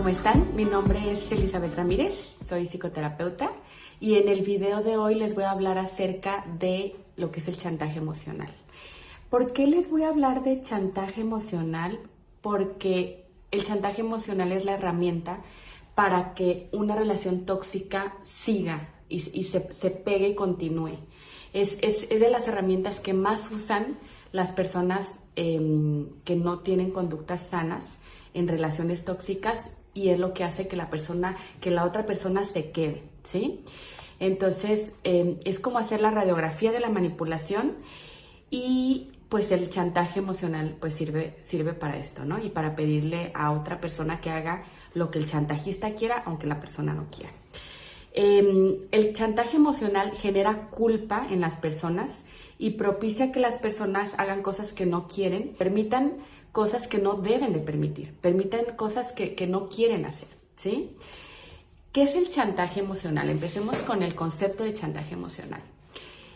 ¿cómo están? Mi nombre es Elizabeth Ramírez, soy psicoterapeuta y en el video de hoy les voy a hablar acerca de lo que es el chantaje emocional. ¿Por qué les voy a hablar de chantaje emocional? Porque el chantaje emocional es la herramienta para que una relación tóxica siga y se pegue y continúe. Es de las herramientas que más usan las personas que no tienen conductas sanas en relaciones tóxicas, y es lo que hace que la otra persona se quede, ¿sí? Entonces, es como hacer la radiografía de la manipulación, y pues el chantaje emocional pues sirve para esto, ¿no? Y para pedirle a otra persona que haga lo que el chantajista quiera, aunque la persona no quiera. El chantaje emocional genera culpa en las personas y propicia que las personas hagan cosas que no quieren, permitan cosas que no deben de permitir, permitan cosas que no quieren hacer, ¿sí? ¿Qué es el chantaje emocional? Empecemos con el concepto de chantaje emocional.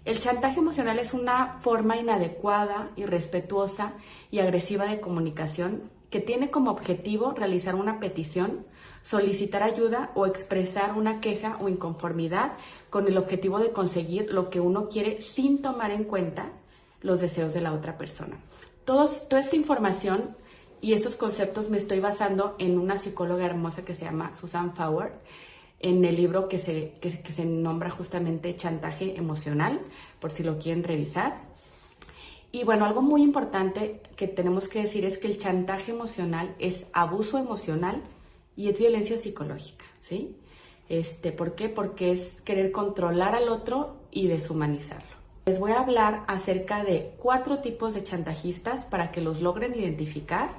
El chantaje emocional es una forma inadecuada, irrespetuosa y agresiva de comunicación que tiene como objetivo realizar una petición, solicitar ayuda o expresar una queja o inconformidad con el objetivo de conseguir lo que uno quiere sin tomar en cuenta los deseos de la otra persona. Toda esta información y estos conceptos me estoy basando en una psicóloga hermosa que se llama Susan Forward, en el libro que se nombra justamente Chantaje Emocional, por si lo quieren revisar. Y bueno, algo muy importante que tenemos que decir es que el chantaje emocional es abuso emocional y es violencia psicológica, ¿sí? ¿Por qué? Porque es querer controlar al otro y deshumanizarlo. Les voy a hablar acerca de 4 tipos de chantajistas para que los logren identificar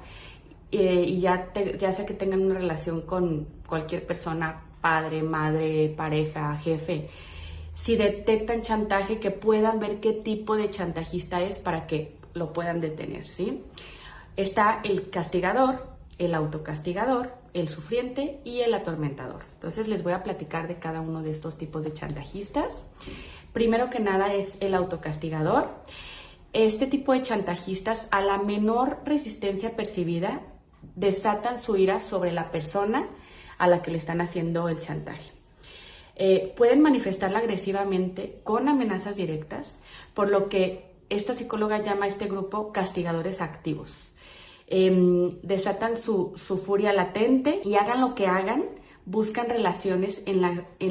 y ya sea que tengan una relación con cualquier persona, padre, madre, pareja, jefe. Si detectan chantaje, que puedan ver qué tipo de chantajista es para que lo puedan detener, ¿sí? Está el castigador, el autocastigador, el sufriente y el atormentador. Entonces les voy a platicar de cada uno de estos tipos de chantajistas. Primero que nada es el autocastigador. Este tipo de chantajistas, a la menor resistencia percibida, desatan su ira sobre la persona a la que le están haciendo el chantaje. Pueden manifestarla agresivamente con amenazas directas, por lo que esta psicóloga llama a este grupo castigadores activos. Desatan su furia latente y hagan lo que hagan, buscan relaciones en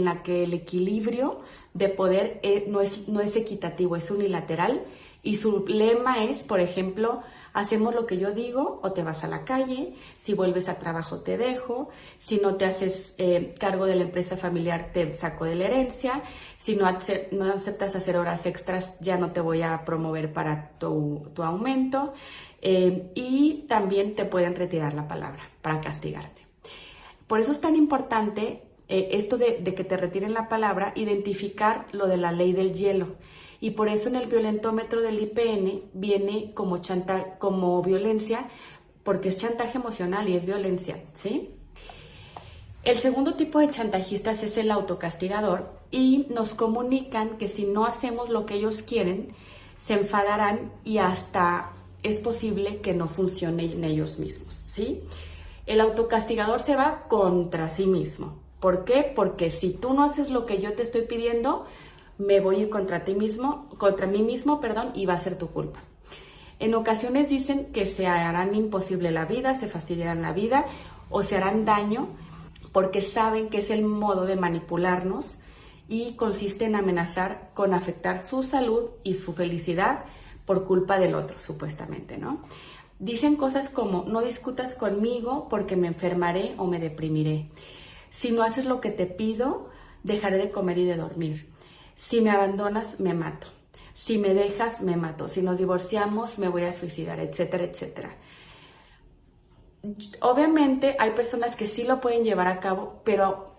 la que el equilibrio de poder no es equitativo, es unilateral, y su lema es, por ejemplo, hacemos lo que yo digo o te vas a la calle, si vuelves a trabajo te dejo, si no te haces cargo de la empresa familiar te saco de la herencia, si no aceptas hacer horas extras ya no te voy a promover para tu aumento, y también te pueden retirar la palabra para castigarte. Por eso es tan importante esto de que te retiren la palabra, identificar lo de la ley del hielo. Y por eso en el violentómetro del IPN viene como violencia, porque es chantaje emocional y es violencia, ¿sí? El segundo tipo de chantajistas es el autocastigador, y nos comunican que si no hacemos lo que ellos quieren, se enfadarán y hasta es posible que no funcione en ellos mismos, ¿sí? El autocastigador se va contra sí mismo. ¿Por qué? Porque si tú no haces lo que yo te estoy pidiendo, me voy a ir contra mí mismo, y va a ser tu culpa. En ocasiones dicen que se harán imposible la vida, se fastidiarán la vida o se harán daño porque saben que es el modo de manipularnos y consiste en amenazar con afectar su salud y su felicidad por culpa del otro, supuestamente, ¿no? Dicen cosas como: no discutas conmigo porque me enfermaré o me deprimiré. Si no haces lo que te pido, dejaré de comer y de dormir. Si me abandonas, me mato. Si me dejas, me mato. Si nos divorciamos, me voy a suicidar, etcétera, etcétera. Obviamente hay personas que sí lo pueden llevar a cabo, pero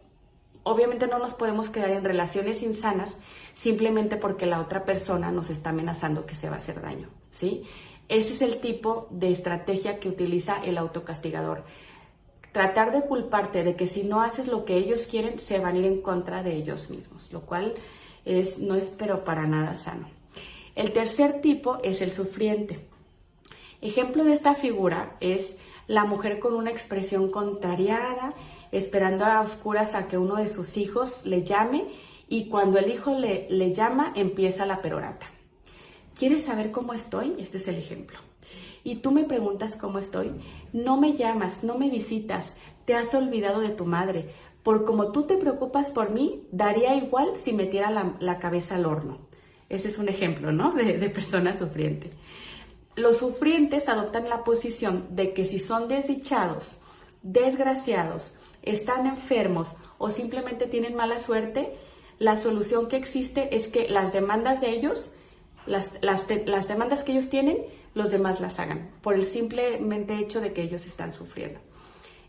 obviamente no nos podemos quedar en relaciones insanas simplemente porque la otra persona nos está amenazando que se va a hacer daño, ¿sí? Ese es el tipo de estrategia que utiliza el autocastigador. Tratar de culparte de que si no haces lo que ellos quieren, se van a ir en contra de ellos mismos, lo cual no es pero para nada sano. El tercer tipo es el sufriente. Ejemplo de esta figura es la mujer con una expresión contrariada, esperando a oscuras a que uno de sus hijos le llame, y cuando el hijo le llama, empieza la perorata. ¿Quieres saber cómo estoy? Este es el ejemplo. Y tú me preguntas cómo estoy. No me llamas, no me visitas, te has olvidado de tu madre. Por como tú te preocupas por mí, daría igual si metiera la cabeza al horno. Ese es un ejemplo, ¿no? De persona sufriente. Los sufrientes adoptan la posición de que si son desdichados, desgraciados, están enfermos o simplemente tienen mala suerte, la solución que existe es que las demandas de ellos, las demandas que ellos tienen, los demás las hagan, por el simplemente hecho de que ellos están sufriendo.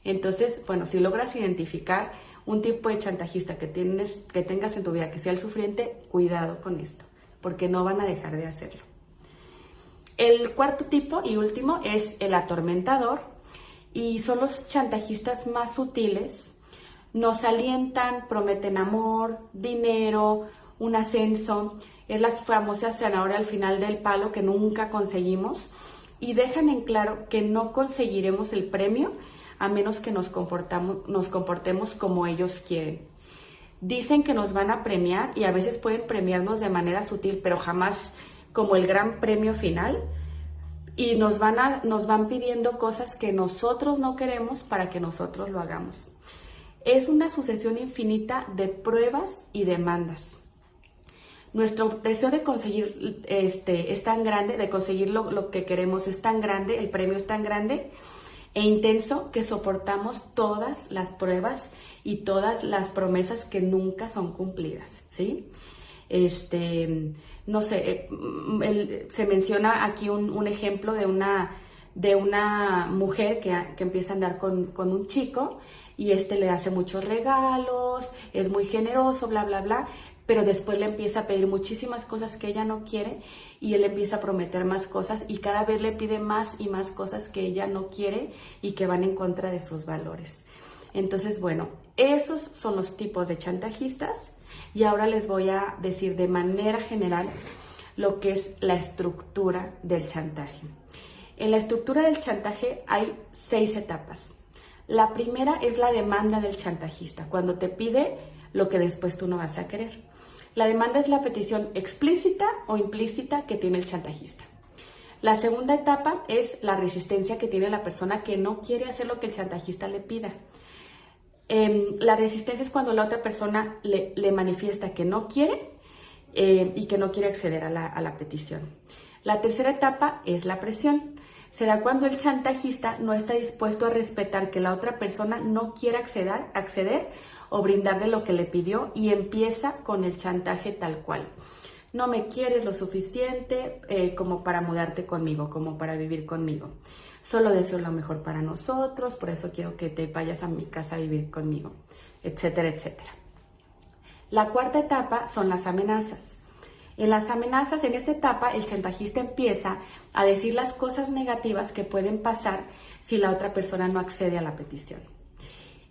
Entonces, bueno, si logras identificar un tipo de chantajista que tengas en tu vida que sea el sufriente, cuidado con esto, porque no van a dejar de hacerlo. El cuarto tipo y último es el atormentador, y son los chantajistas más sutiles. Nos alientan, prometen amor, dinero, un ascenso. Es la famosa zanahoria al final del palo que nunca conseguimos, y dejan en claro que no conseguiremos el premio a menos que nos comportemos como ellos quieren. Dicen que nos van a premiar y a veces pueden premiarnos de manera sutil, pero jamás como el gran premio final, y nos van pidiendo cosas que nosotros no queremos para que nosotros lo hagamos. Es una sucesión infinita de pruebas y demandas. Nuestro deseo de conseguir es tan grande, de conseguir lo que queremos es tan grande, el premio es tan grande e intenso que soportamos todas las pruebas y todas las promesas que nunca son cumplidas, ¿sí? No sé, se menciona aquí un ejemplo de una mujer que empieza a andar con un chico, y le hace muchos regalos, es muy generoso, bla, bla, bla, pero después le empieza a pedir muchísimas cosas que ella no quiere, y él empieza a prometer más cosas, y cada vez le pide más y más cosas que ella no quiere y que van en contra de sus valores. Entonces, bueno, esos son los tipos de chantajistas, y ahora les voy a decir de manera general lo que es la estructura del chantaje. En la estructura del chantaje hay 6 etapas. La primera es la demanda del chantajista, cuando te pide lo que después tú no vas a querer. La demanda es la petición explícita o implícita que tiene el chantajista. La segunda etapa es la resistencia que tiene la persona que no quiere hacer lo que el chantajista le pida. La resistencia es cuando la otra persona le manifiesta que no quiere y que no quiere acceder a la petición. La tercera etapa es la presión. Será cuando el chantajista no está dispuesto a respetar que la otra persona no quiera acceder o brindarle lo que le pidió, y empieza con el chantaje tal cual. No me quieres lo suficiente como para mudarte conmigo, como para vivir conmigo. Solo deseo lo mejor para nosotros, por eso quiero que te vayas a mi casa a vivir conmigo, etcétera, etcétera. La cuarta etapa son las amenazas. En las amenazas, en esta etapa, el chantajista empieza a decir las cosas negativas que pueden pasar si la otra persona no accede a la petición.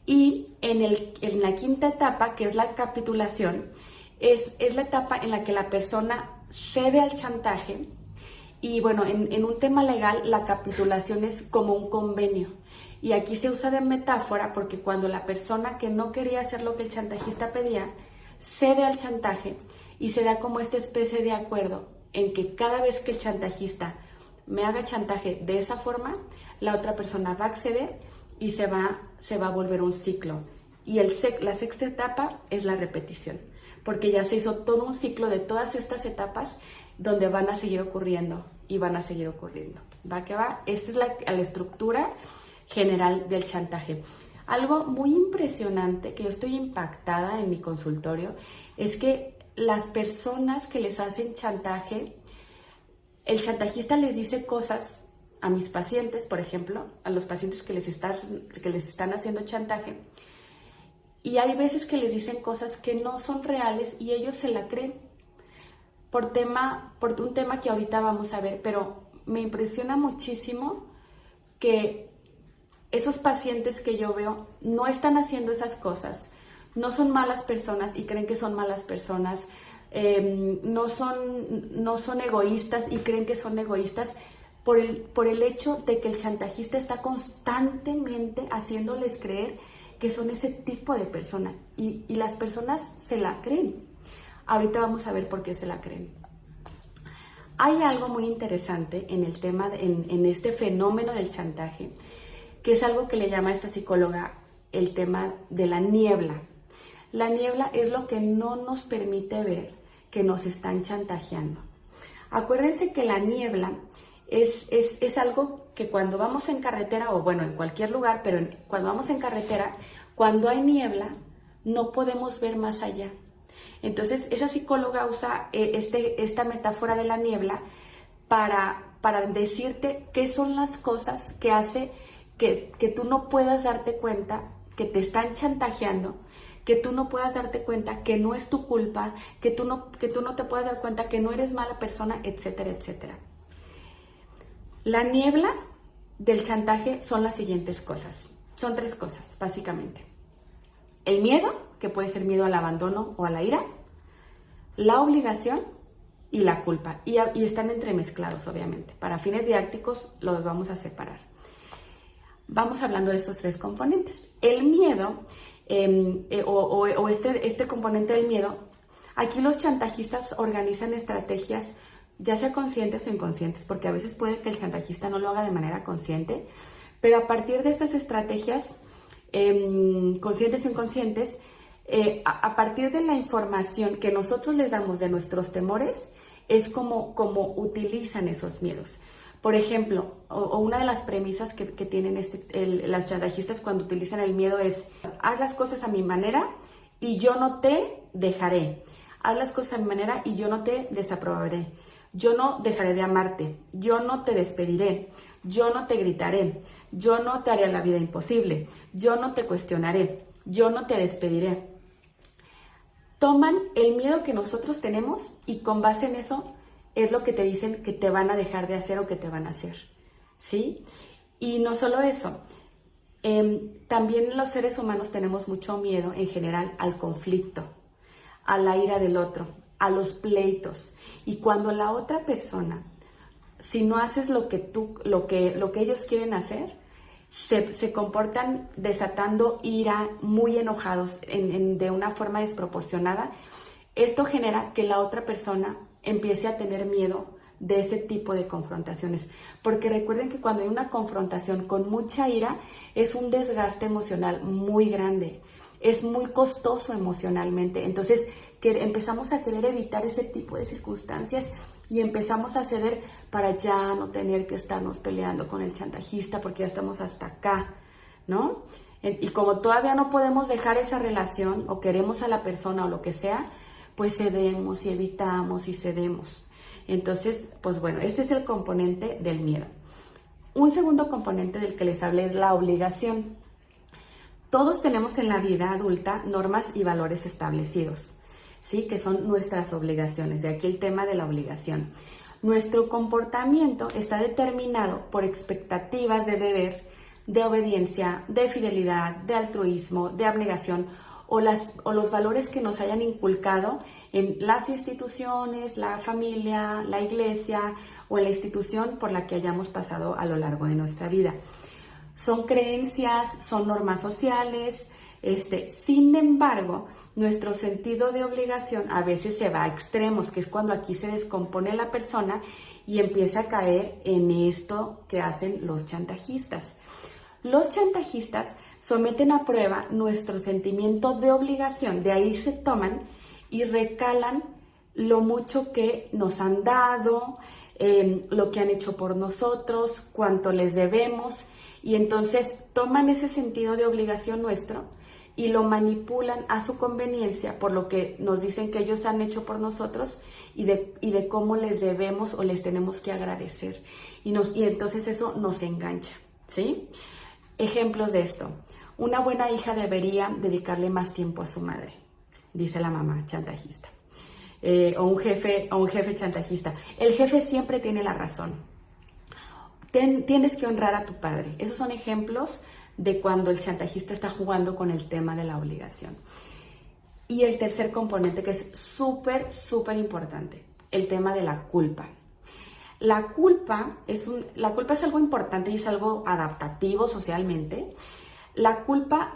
Y en la quinta etapa, que es la capitulación, es la etapa en la que la persona cede al chantaje. Y bueno, en un tema legal, la capitulación es como un convenio. Y aquí se usa de metáfora porque cuando la persona que no quería hacer lo que el chantajista pedía, cede al chantaje, y se da como esta especie de acuerdo en que cada vez que el chantajista me haga chantaje de esa forma, la otra persona va a acceder y se va a volver un ciclo. Y la sexta etapa es la repetición, porque ya se hizo todo un ciclo de todas estas etapas donde van a seguir ocurriendo y van a seguir ocurriendo. ¿Va que va? Esa es la estructura general del chantaje. Algo muy impresionante que yo estoy impactada en mi consultorio es que las personas que les hacen chantaje, el chantajista les dice cosas a mis pacientes, por ejemplo, a los pacientes que les están haciendo chantaje, y hay veces que les dicen cosas que no son reales y ellos se la creen por un tema que ahorita vamos a ver, pero me impresiona muchísimo que esos pacientes que yo veo no están haciendo esas cosas, no son malas personas y creen que son malas personas, no son egoístas y creen que son egoístas, por el hecho de que el chantajista está constantemente haciéndoles creer que son ese tipo de persona y las personas se la creen. Ahorita vamos a ver por qué se la creen. Hay algo muy interesante en el tema, en este fenómeno del chantaje, que es algo que le llama a esta psicóloga el tema de la niebla. La niebla es lo que no nos permite ver que nos están chantajeando. Acuérdense que la niebla es algo que cuando vamos en carretera, o bueno, en cualquier lugar, pero cuando vamos en carretera, cuando hay niebla, no podemos ver más allá. Entonces, esa psicóloga usa esta metáfora de la niebla para decirte qué son las cosas que hace que tú no puedas darte cuenta que te están chantajeando, que tú no puedas darte cuenta que no es tu culpa, que tú no te puedas dar cuenta que no eres mala persona, etcétera, etcétera. La niebla del chantaje son las siguientes cosas. Son 3 cosas, básicamente. El miedo, que puede ser miedo al abandono o a la ira, la obligación y la culpa. Y están entremezclados, obviamente. Para fines didácticos los vamos a separar. Vamos hablando de estos 3 componentes. El miedo, este componente del miedo, aquí los chantajistas organizan estrategias, ya sea conscientes o inconscientes, porque a veces puede que el chantajista no lo haga de manera consciente, pero a partir de estas estrategias conscientes o inconscientes, a partir de la información que nosotros les damos de nuestros temores, es como utilizan esos miedos. Por ejemplo, una de las premisas que tienen las chantajistas cuando utilizan el miedo es: haz las cosas a mi manera y yo no te dejaré. Haz las cosas a mi manera y yo no te desaprobaré. Yo no dejaré de amarte, yo no te despediré, yo no te gritaré, yo no te haré la vida imposible, yo no te cuestionaré, yo no te despediré. Toman el miedo que nosotros tenemos y con base en eso es lo que te dicen que te van a dejar de hacer o que te van a hacer, ¿sí? Y no solo eso, también los seres humanos tenemos mucho miedo en general al conflicto, a la ira del otro, a los pleitos. Y cuando la otra persona, si no haces lo que ellos quieren hacer, se comportan desatando ira, muy enojados, de una forma desproporcionada. Esto genera que la otra persona empiece a tener miedo de ese tipo de confrontaciones. Porque recuerden que cuando hay una confrontación con mucha ira, es un desgaste emocional muy grande. Es muy costoso emocionalmente. Entonces, empezamos a querer evitar ese tipo de circunstancias y empezamos a ceder para ya no tener que estarnos peleando con el chantajista porque ya estamos hasta acá, ¿no? Y como todavía no podemos dejar esa relación o queremos a la persona o lo que sea, pues cedemos y evitamos y cedemos. Entonces, pues bueno, este es el componente del miedo. Un segundo componente del que les hablé es la obligación. Todos tenemos en la vida adulta normas y valores establecidos, ¿sí? Que son nuestras obligaciones, de aquí el tema de la obligación. Nuestro comportamiento está determinado por expectativas de deber, de obediencia, de fidelidad, de altruismo, de abnegación o los valores que nos hayan inculcado en las instituciones, la familia, la iglesia o en la institución por la que hayamos pasado a lo largo de nuestra vida. Son creencias, son normas sociales. Sin embargo, nuestro sentido de obligación a veces se va a extremos, que es cuando aquí se descompone la persona y empieza a caer en esto que hacen los chantajistas. Los chantajistas someten a prueba nuestro sentimiento de obligación, de ahí se toman y recalan lo mucho que nos han dado, lo que han hecho por nosotros, cuánto les debemos, y entonces toman ese sentido de obligación nuestro y lo manipulan a su conveniencia por lo que nos dicen que ellos han hecho por nosotros y de cómo les debemos o les tenemos que agradecer. Y entonces eso nos engancha, ¿sí? Ejemplos de esto. Una buena hija debería dedicarle más tiempo a su madre, dice la mamá chantajista. O un jefe chantajista. El jefe siempre tiene la razón. Tienes que honrar a tu padre. Esos son ejemplos de cuando el chantajista está jugando con el tema de la obligación. Y el tercer componente, que es súper, súper importante, el tema de la culpa. La culpa es algo importante y es algo adaptativo socialmente. La culpa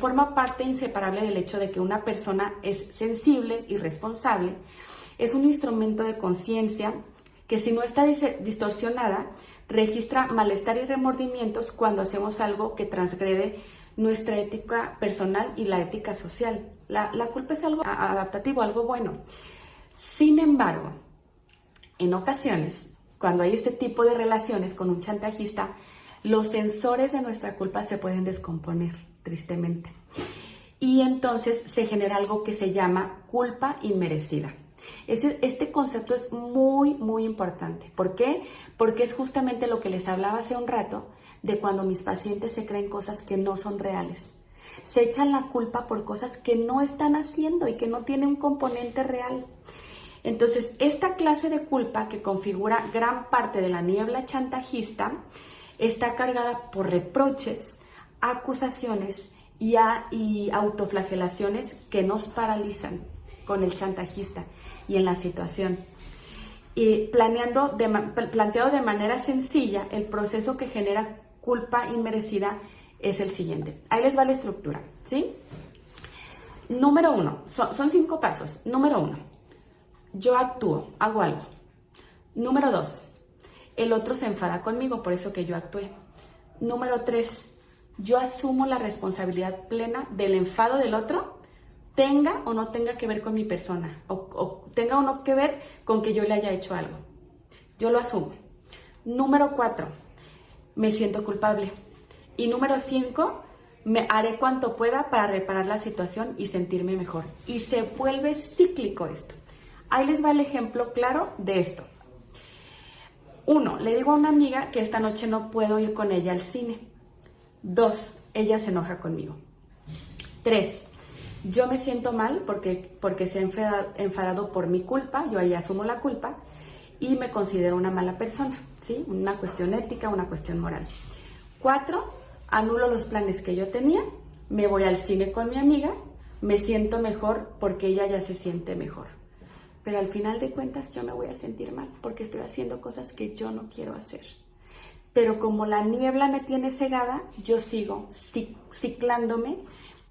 forma parte inseparable del hecho de que una persona es sensible y responsable. Es un instrumento de conciencia que, si no está distorsionada, registra malestar y remordimientos cuando hacemos algo que transgrede nuestra ética personal y la ética social. La culpa es algo adaptativo, algo bueno. Sin embargo, en ocasiones, cuando hay este tipo de relaciones con un chantajista, los sensores de nuestra culpa se pueden descomponer, tristemente. Y entonces se genera algo que se llama culpa inmerecida. Este concepto es muy, muy importante. ¿Por qué? Porque es justamente lo que les hablaba hace un rato, de cuando mis pacientes se creen cosas que no son reales. Se echan la culpa por cosas que no están haciendo y que no tienen un componente real. Entonces, esta clase de culpa, que configura gran parte de la niebla chantajista, está cargada por reproches, acusaciones y autoflagelaciones que nos paralizan con el chantajista y en la situación. Y planteado de manera sencilla, el proceso que genera culpa inmerecida es el siguiente. Ahí les va la estructura, ¿sí? Número 1, son 5 pasos. Número 1, yo actúo, hago algo. Número 2, el otro se enfada conmigo, por eso que yo actué. Número 3, yo asumo la responsabilidad plena del enfado del otro, tenga o no tenga que ver con mi persona, o tenga o no que ver con que yo le haya hecho algo. Yo lo asumo. Número 4, me siento culpable. Y número 5, me haré cuanto pueda para reparar la situación y sentirme mejor. Y se vuelve cíclico esto. Ahí les va el ejemplo claro de esto. 1, le digo a una amiga que esta noche no puedo ir con ella al cine. 2, ella se enoja conmigo. 3, yo me siento mal porque se ha enfadado por mi culpa, yo ahí asumo la culpa y me considero una mala persona, ¿sí? Una cuestión ética, una cuestión moral. 4, anulo los planes que yo tenía, me voy al cine con mi amiga, me siento mejor porque ella ya se siente mejor. Pero al final de cuentas yo me voy a sentir mal porque estoy haciendo cosas que yo no quiero hacer. Pero como la niebla me tiene cegada, yo sigo ciclándome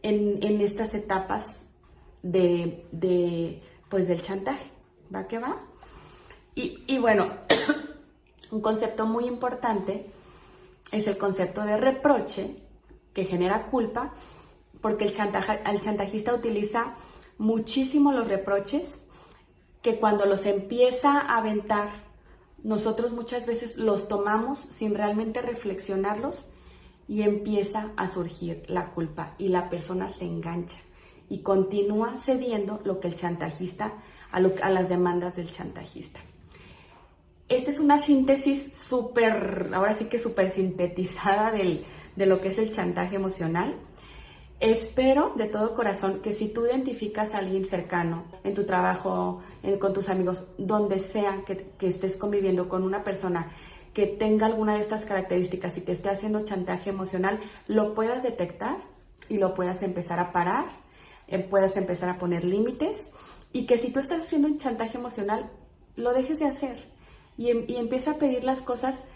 en estas etapas del chantaje. ¿Va que va? Y bueno, un concepto muy importante es el concepto de reproche, que genera culpa, porque el chantajista utiliza muchísimo los reproches, que cuando los empieza a aventar, nosotros muchas veces los tomamos sin realmente reflexionarlos y empieza a surgir la culpa y la persona se engancha y continúa cediendo lo que el chantajista, a las demandas del chantajista. Esta es una síntesis ahora sí que súper sintetizada de lo que es el chantaje emocional. Espero de todo corazón que si tú identificas a alguien cercano, en tu trabajo, con tus amigos, donde sea que estés conviviendo con una persona que tenga alguna de estas características y que esté haciendo chantaje emocional, lo puedas detectar y lo puedas empezar a parar, puedas empezar a poner límites, y que si tú estás haciendo un chantaje emocional, lo dejes de hacer y empieza a pedir las cosas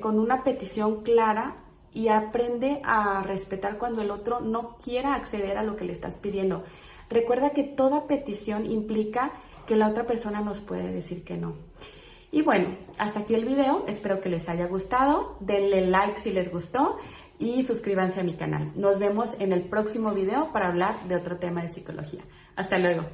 con una petición clara, y aprende a respetar cuando el otro no quiera acceder a lo que le estás pidiendo. Recuerda que toda petición implica que la otra persona nos puede decir que no. Y bueno, hasta aquí el video. Espero que les haya gustado. Denle like si les gustó y suscríbanse a mi canal. Nos vemos en el próximo video para hablar de otro tema de psicología. Hasta luego.